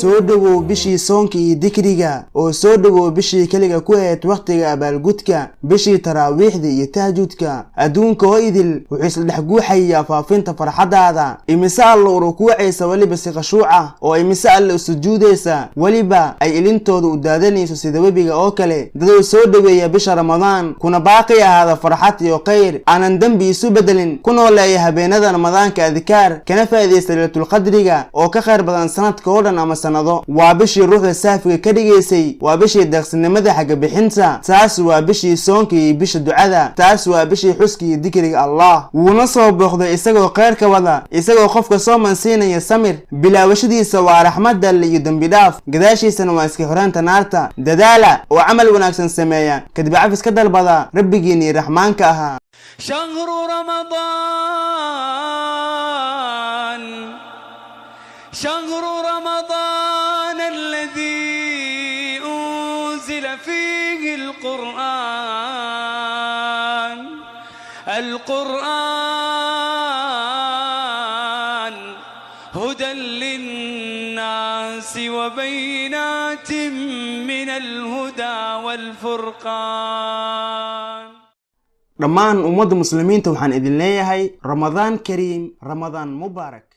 soo dhawow bishii soonka iyo dikriga oo soo dhawow bishii kaliga ku ahayd waqtiga abaalgudka bishii taraawiixda iyo tahajudka adduunka oo idil wuxuu isla dhex guuxayaa faafinta farxadaada imise alla u rukuucaysa waliba si khashuuca oo imise alla u sujuudaysa waliba ay ilintooda u daadanayso sida webiga oo kale dadoo soo dhaweeya bisha ramadaan kuna baaqi ahaada farxad iyo khayr aanan dambi isu bedelin ku nooleeya habeenada ramadaanka adkaar kana faa'iideysta laylatul qadriga oo ka khayr badan sanadka oo dhan ama sanado waa bishii ruuxda saafiga ka dhigaysay waa bishii deeqsinimada xagga bixinta taas waa bishii soonka iyo bisha ducada taas waa bishii xuska iyo dikriga Allah wuuna soo booqday isagoo khayr ka wada isagoo qofka soo mansiinaya samir bilaawashadiisa waa raxmad alle iyo dambi dhaaf gadaashiisana waa iska xiraanta naarta dadaala oo amal wanaagsan sameeya kadib cafis ka dalbada rabbigiina raxmaanka aha شهر رمضان شهر رمضان الذي أنزل فيه القرآن هدى للناس وبينات من الهدى والفرقان dhammaan ummadda muslimiinta waxaan idin leeyahay Ramadaan Kariim Ramadaan Mubaarak